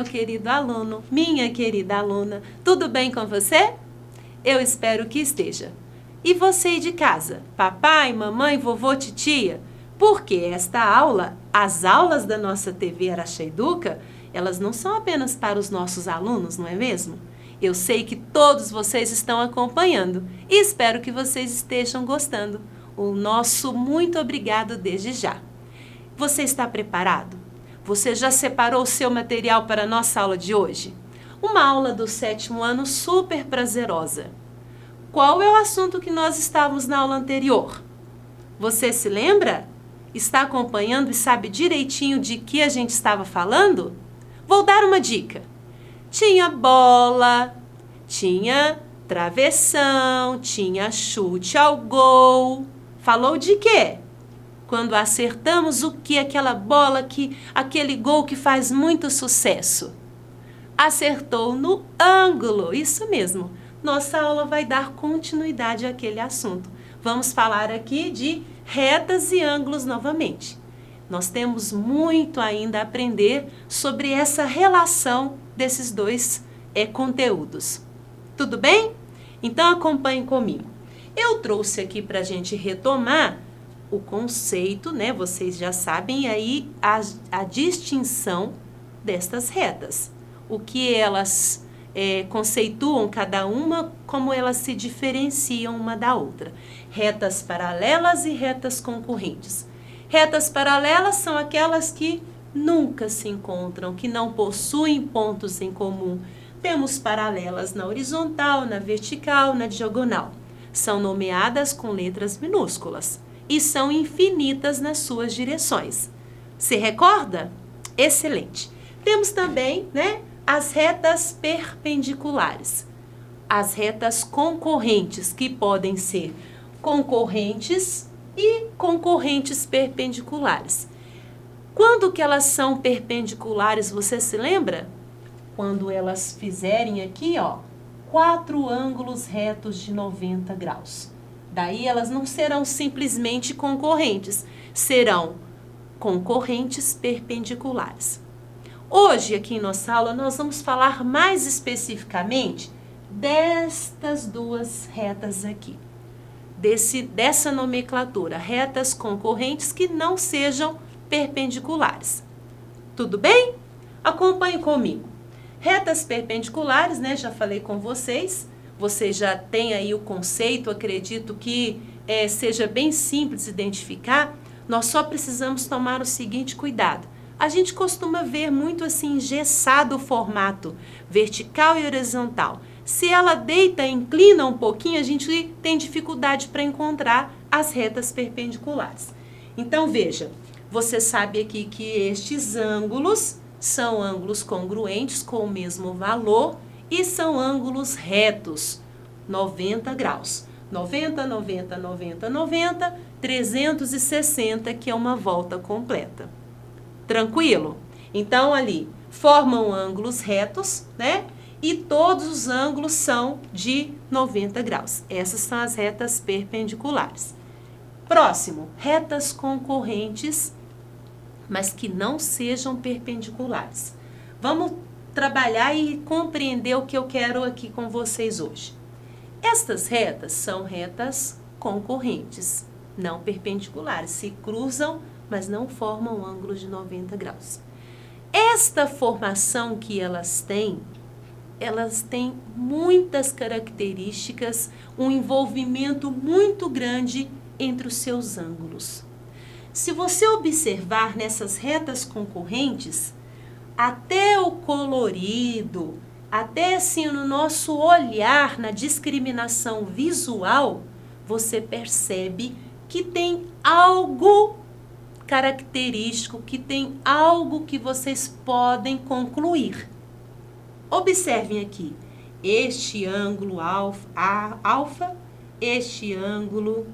meu querido aluno, minha querida aluna, tudo bem com você? Eu espero que esteja. E você aí de casa, papai, mamãe, vovô, titia? Porque esta aula, as aulas da nossa TV Araxá Educa, elas não são apenas para os nossos alunos, não é mesmo? Eu sei que todos vocês estão acompanhando e espero que vocês estejam gostando. O nosso muito obrigado desde já. Você está preparado? Você já separou o seu material para a nossa aula de hoje? Uma aula do 7º ano super prazerosa. Qual é o assunto que nós estávamos na aula anterior? Você se lembra? Está acompanhando e sabe direitinho de que a gente estava falando? Vou dar uma dica. Tinha bola, tinha travessão, tinha chute ao gol. Falou de quê? Quando acertamos o que? Aquela bola, aquele gol que faz muito sucesso. Acertou no ângulo, isso mesmo. Nossa aula vai dar continuidade àquele assunto. Vamos falar aqui de retas e ângulos novamente. Nós temos muito ainda a aprender sobre essa relação desses dois conteúdos. Tudo bem? Então acompanhe comigo. Eu trouxe aqui para a gente retomar o conceito, né? Vocês já sabem aí a distinção destas retas. O que elas conceituam cada uma, como elas se diferenciam uma da outra. Retas paralelas e retas concorrentes. Retas paralelas são aquelas que nunca se encontram, que não possuem pontos em comum. Temos paralelas na horizontal, na vertical, na diagonal. São nomeadas com letras minúsculas e são infinitas nas suas direções. Se recorda? Excelente. Temos também, né, as retas perpendiculares. As retas concorrentes, que podem ser concorrentes e concorrentes perpendiculares. Quando que elas são perpendiculares, você se lembra? Quando elas fizerem aqui, ó, 4 ângulos retos de 90 graus. Daí elas não serão simplesmente concorrentes, serão concorrentes perpendiculares. Hoje, aqui em nossa aula, nós vamos falar mais especificamente destas duas retas aqui. Dessa nomenclatura, retas concorrentes que não sejam perpendiculares. Tudo bem? Acompanhe comigo. Retas perpendiculares, né? Já falei com vocês. Você já tem aí o conceito, acredito que seja bem simples identificar. Nós só precisamos tomar o seguinte cuidado. A gente costuma ver muito assim engessado o formato, vertical e horizontal. Se ela deita e inclina um pouquinho, a gente tem dificuldade para encontrar as retas perpendiculares. Então, veja, você sabe aqui que estes ângulos são ângulos congruentes com o mesmo valor e são ângulos retos, 90 graus. 90, 90, 90, 90, 360, que é uma volta completa. Tranquilo? Então, ali, formam ângulos retos, né? E todos os ângulos são de 90 graus. Essas são as retas perpendiculares. Próximo, retas concorrentes, mas que não sejam perpendiculares. Vamos trabalhar e compreender o que eu quero aqui com vocês hoje. Estas retas são retas concorrentes, não perpendiculares. Se cruzam, mas não formam ângulos de 90 graus. Esta formação que elas têm muitas características, um envolvimento muito grande entre os seus ângulos. Se você observar nessas retas concorrentes, até o colorido, até assim no nosso olhar, na discriminação visual, você percebe que tem algo característico, que tem algo que vocês podem concluir. Observem aqui, este ângulo alfa, este ângulo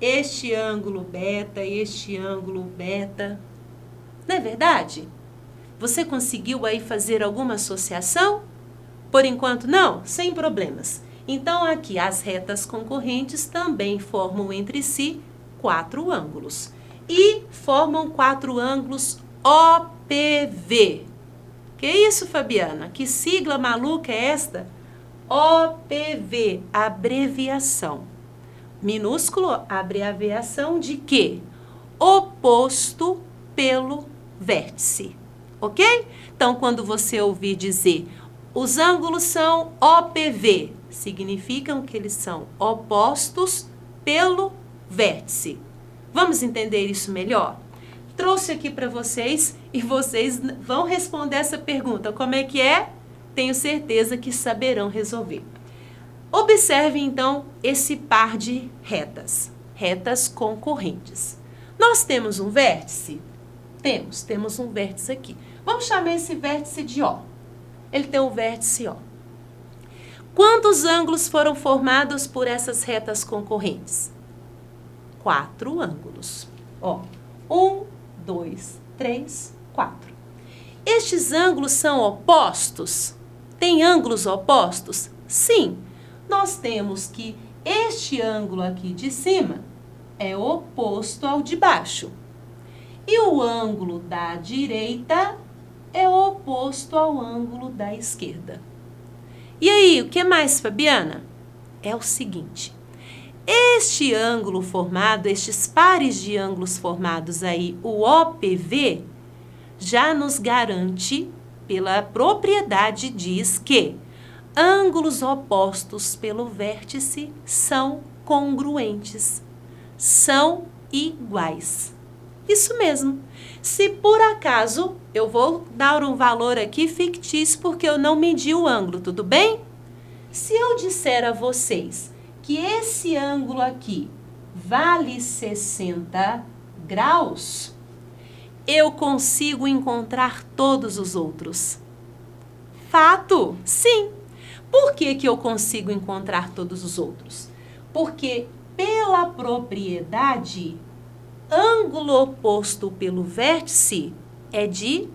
beta, este ângulo beta. Não é verdade? Você conseguiu aí fazer alguma associação? Por enquanto não? Sem problemas. Então aqui as retas concorrentes também formam entre si 4 ângulos. E formam 4 ângulos OPV. Que isso, Fabiana? Que sigla maluca é esta? OPV, abreviação. Minúsculo, abreviação de quê? Oposto pelo vértice, ok? Então, quando você ouvir dizer os ângulos são OPV, significam que eles são opostos pelo vértice. Vamos entender isso melhor? Trouxe aqui para vocês e vocês vão responder essa pergunta. Como é que é? Tenho certeza que saberão resolver. Observe, então, esse par de retas, retas concorrentes. Nós temos um vértice? Temos um vértice aqui. Vamos chamar esse vértice de O. Ele tem o vértice O. Quantos ângulos foram formados por essas retas concorrentes? 4 ângulos. Ó, 1, 2, 3, 4. Estes ângulos são opostos? Tem ângulos opostos? Sim. Nós temos que este ângulo aqui de cima é oposto ao de baixo. E o ângulo da direita é oposto ao ângulo da esquerda. E aí, o que mais, Fabiana? É o seguinte, este ângulo formado, estes pares de ângulos formados aí, o OPV, já nos garante, pela propriedade diz que ângulos opostos pelo vértice são congruentes, são iguais. Isso mesmo. Se por acaso, eu vou dar um valor aqui fictício porque eu não medi o ângulo, tudo bem? Se eu disser a vocês que esse ângulo aqui vale 60 graus, eu consigo encontrar todos os outros. Fato? Sim. Por que eu consigo encontrar todos os outros? Porque pela propriedade, ângulo oposto pelo vértice é de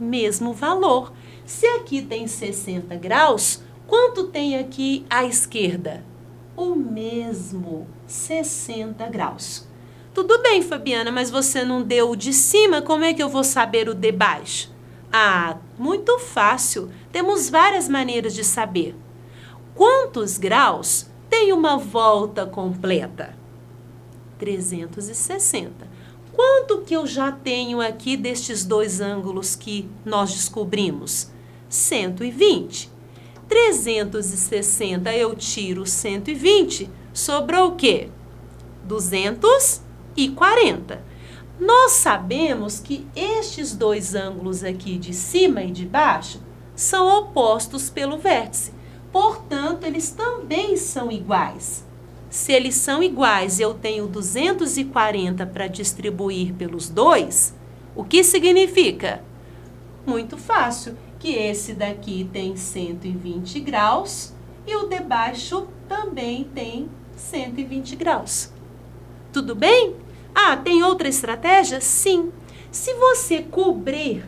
mesmo valor. Se aqui tem 60 graus, quanto tem aqui à esquerda? O mesmo, 60 graus. Tudo bem, Fabiana, mas você não deu o de cima, como é que eu vou saber o de baixo? Ah, muito fácil. Temos várias maneiras de saber. Quantos graus tem uma volta completa? 360. Quanto que eu já tenho aqui destes dois ângulos que nós descobrimos? 120. 360 eu tiro 120, sobrou o quê? 240. Nós sabemos que estes dois ângulos aqui de cima e de baixo são opostos pelo vértice. Portanto, eles também são iguais. Se eles são iguais e eu tenho 240 para distribuir pelos dois, o que significa? Muito fácil, que esse daqui tem 120 graus e o de baixo também tem 120 graus. Tudo bem? Ah, tem outra estratégia? Sim. Se você cobrir,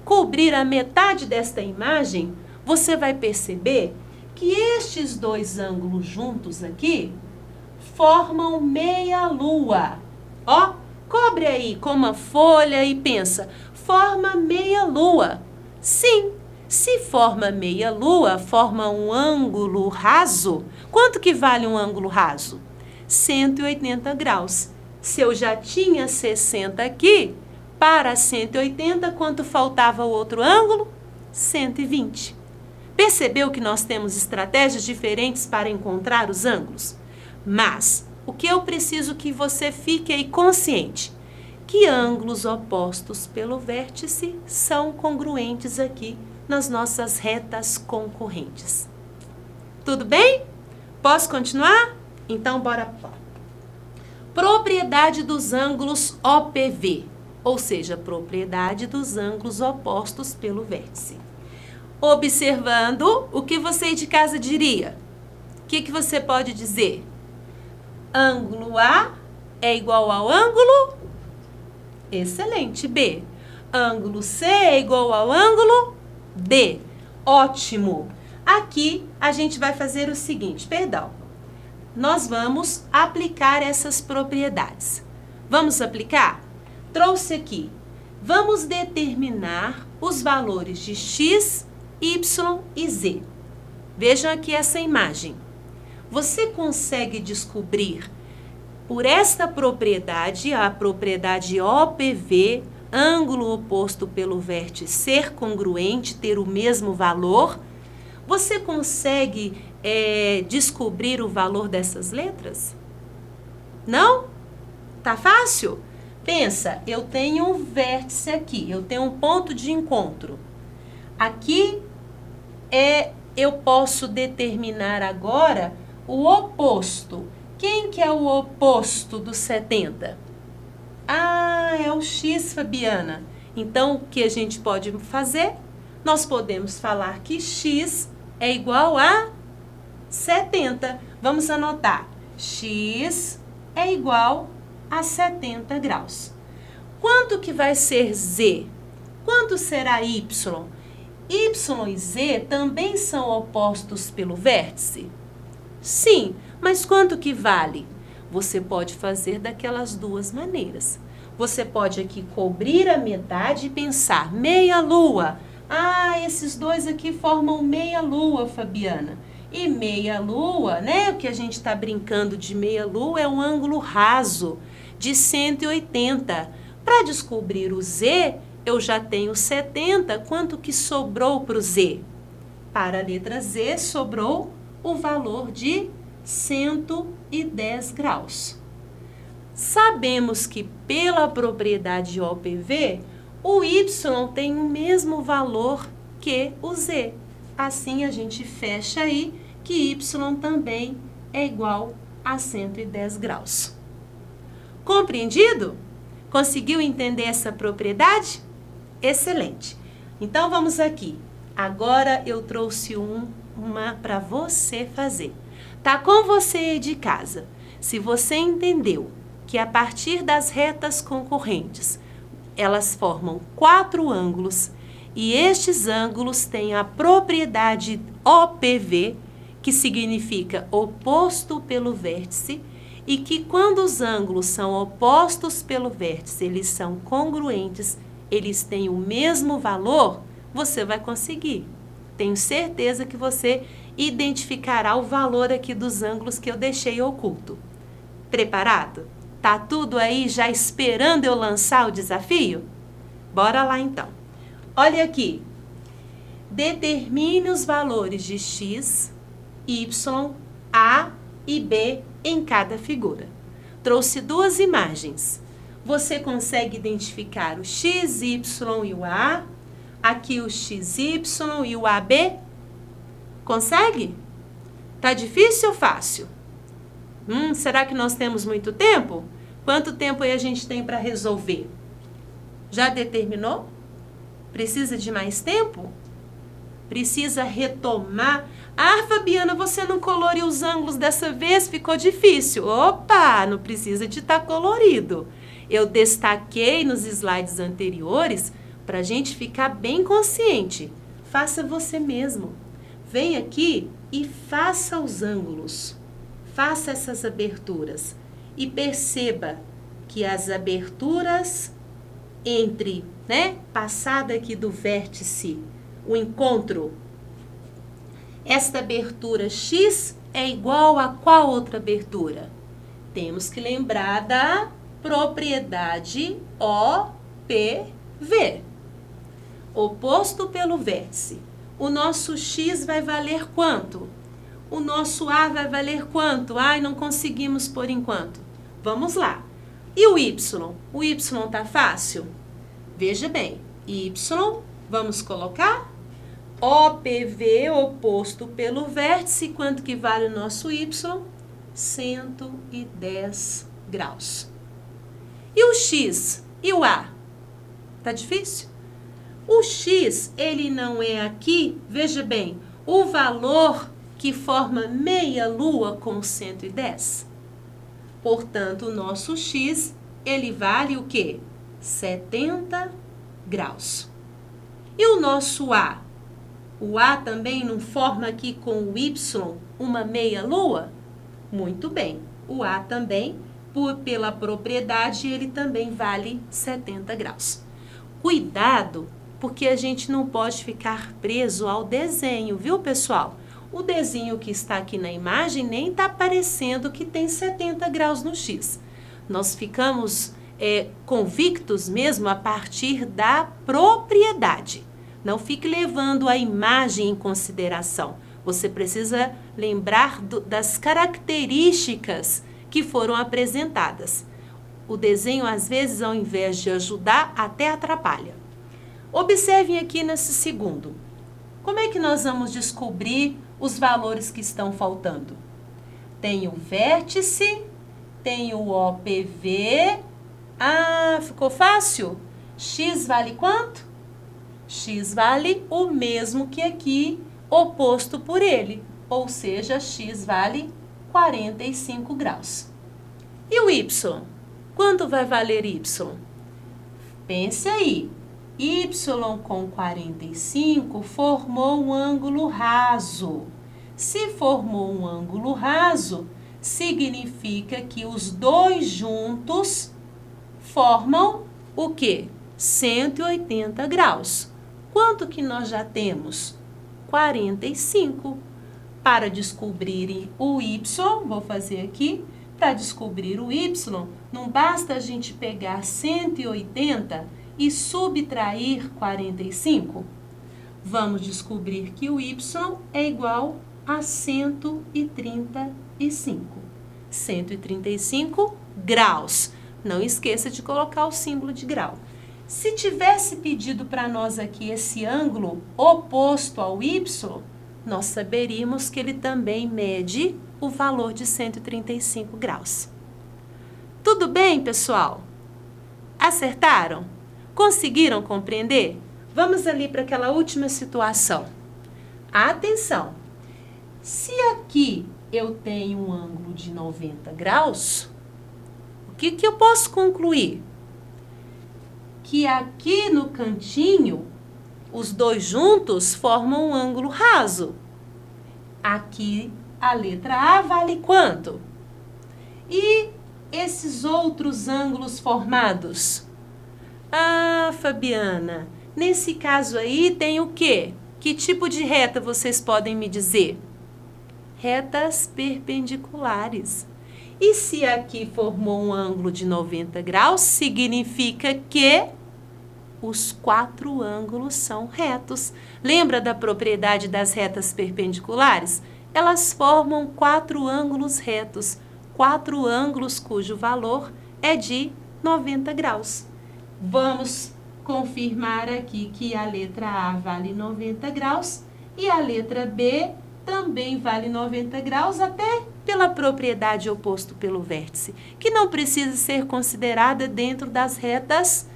cobrir a metade desta imagem, você vai perceber que estes dois ângulos juntos aqui formam meia lua. Ó, cobre aí com uma folha e pensa, forma meia lua. Sim, se forma meia lua, forma um ângulo raso. Quanto que vale um ângulo raso? 180 graus. Se eu já tinha 60 aqui, para 180, quanto faltava o outro ângulo? 120. Percebeu que nós temos estratégias diferentes para encontrar os ângulos? Mas, o que eu preciso que você fique aí consciente? Que ângulos opostos pelo vértice são congruentes aqui nas nossas retas concorrentes. Tudo bem? Posso continuar? Então, bora lá. Propriedade dos ângulos OPV, ou seja, propriedade dos ângulos opostos pelo vértice. Observando, o que você de casa diria? O que você pode dizer? Ângulo A é igual ao ângulo? Excelente, B. Ângulo C é igual ao ângulo D. Ótimo. Aqui a gente vai fazer o seguinte, nós vamos aplicar essas propriedades. Vamos aplicar? Trouxe aqui. Vamos determinar os valores de x, y e z. Vejam aqui essa imagem. Você consegue descobrir por esta propriedade, a propriedade OPV, ângulo oposto pelo vértice ser congruente, ter o mesmo valor? Você consegue descobrir o valor dessas letras? Não? Tá fácil? Pensa, eu tenho um vértice aqui, eu tenho um ponto de encontro. Aqui eu posso determinar agora o oposto. Quem que é o oposto do 70? Ah, é o x, Fabiana. Então, o que a gente pode fazer? Nós podemos falar que x é igual a 70. Vamos anotar. X é igual a 70 graus. Quanto que vai ser z? Quanto será y? Y e z também são opostos pelo vértice? Sim, mas quanto que vale? Você pode fazer daquelas duas maneiras. Você pode aqui cobrir a metade e pensar, meia lua. Ah, esses dois aqui formam meia lua, Fabiana. E meia lua, né? O que a gente está brincando de meia lua é um ângulo raso de 180. Para descobrir o z, eu já tenho 70. Quanto que sobrou para o z? Para a letra z, sobrou o valor de 110 graus. Sabemos que pela propriedade OPV, o y tem o mesmo valor que o z. Assim, a gente fecha aí que y também é igual a 110 graus. Compreendido? Conseguiu entender essa propriedade? Excelente. Então, vamos aqui. Agora, eu trouxe uma para você fazer. Tá com você aí de casa. Se você entendeu que a partir das retas concorrentes, elas formam 4 ângulos e estes ângulos têm a propriedade OPV, que significa oposto pelo vértice, e que quando os ângulos são opostos pelo vértice, eles são congruentes, eles têm o mesmo valor, você vai conseguir. Tenho certeza que você identificará o valor aqui dos ângulos que eu deixei oculto. Preparado? Tá tudo aí já esperando eu lançar o desafio? Bora lá então. Olha aqui. Determine os valores de x, y, a e b em cada figura. Trouxe 2 imagens. Você consegue identificar o x, y e o a? Aqui o XY e o AB? Consegue? Tá difícil ou fácil? Será que nós temos muito tempo? Quanto tempo aí a gente tem para resolver? Já determinou? Precisa de mais tempo? Precisa retomar? Ah, Fabiana, você não coloriu os ângulos dessa vez? Ficou difícil. Opa, não precisa de estar colorido. Eu destaquei nos slides anteriores para a gente ficar bem consciente. Faça você mesmo. Vem aqui e faça os ângulos. Faça essas aberturas. E perceba que as aberturas entre, passada aqui do vértice, o encontro, esta abertura X é igual a qual outra abertura? Temos que lembrar da propriedade OPV. Oposto pelo vértice. O nosso X vai valer quanto? O nosso A vai valer quanto? Ai, não conseguimos por enquanto. Vamos lá. E o Y? O Y tá fácil? Veja bem. Y, vamos colocar? OPV, oposto pelo vértice. Quanto que vale o nosso Y? 110 graus. E o X? E o A? Tá difícil? O X, ele não é aqui, veja bem, o valor que forma meia lua com 110. Portanto, o nosso X, ele vale o quê? 70 graus. E o nosso A? O A também não forma aqui com o Y uma meia lua? Muito bem. O A também, pela propriedade, ele também vale 70 graus. Cuidado porque a gente não pode ficar preso ao desenho, viu, pessoal? O desenho que está aqui na imagem nem está parecendo que tem 70 graus no X. Nós ficamos convictos mesmo a partir da propriedade. Não fique levando a imagem em consideração. Você precisa lembrar das características que foram apresentadas. O desenho, às vezes, ao invés de ajudar, até atrapalha. Observem aqui nesse segundo. Como é que nós vamos descobrir os valores que estão faltando? Tem o vértice, tem o OPV. Ah, ficou fácil? X vale quanto? X vale o mesmo que aqui, oposto por ele. Ou seja, X vale 45 graus. E o Y? Quanto vai valer Y? Pense aí. Y com 45 formou um ângulo raso. Se formou um ângulo raso, significa que os dois juntos formam o quê? 180 graus. Quanto que nós já temos? 45. Para descobrir o Y, vou fazer aqui, para descobrir o Y, não basta a gente pegar 180 e subtrair 45? Vamos descobrir que o Y é igual a 135. 135 graus. Não esqueça de colocar o símbolo de grau. Se tivesse pedido para nós aqui esse ângulo oposto ao Y, nós saberíamos que ele também mede o valor de 135 graus. Tudo bem, pessoal? Acertaram? Conseguiram compreender? Vamos ali para aquela última situação. Atenção! Se aqui eu tenho um ângulo de 90 graus, o que eu posso concluir? Que aqui no cantinho, os dois juntos formam um ângulo raso. Aqui a letra A vale quanto? E esses outros ângulos formados? Ah, Fabiana, nesse caso aí tem o quê? Que tipo de reta vocês podem me dizer? Retas perpendiculares. E se aqui formou um ângulo de 90 graus, significa que os 4 ângulos são retos. Lembra da propriedade das retas perpendiculares? Elas formam 4 ângulos retos, 4 ângulos cujo valor é de 90 graus. Vamos confirmar aqui que a letra A vale 90 graus e a letra B também vale 90 graus, até pela propriedade oposto pelo vértice, que não precisa ser considerada dentro das retas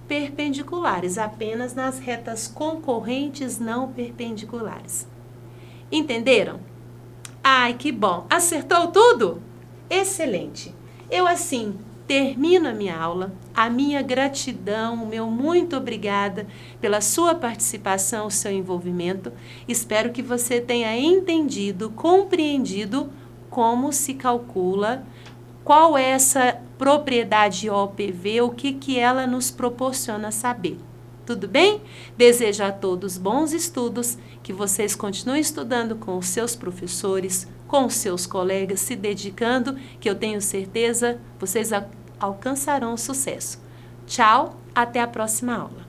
perpendiculares, apenas nas retas concorrentes não perpendiculares. Entenderam? Ai, que bom! Acertou tudo? Excelente! Eu, assim, termino a minha aula. A minha gratidão, o meu muito obrigada pela sua participação, o seu envolvimento. Espero que você tenha entendido, compreendido como se calcula, qual é essa propriedade OPV, o que ela nos proporciona saber. Tudo bem? Desejo a todos bons estudos, que vocês continuem estudando com os seus professores, com os seus colegas, se dedicando, que eu tenho certeza vocês alcançarão o sucesso. Tchau, até a próxima aula.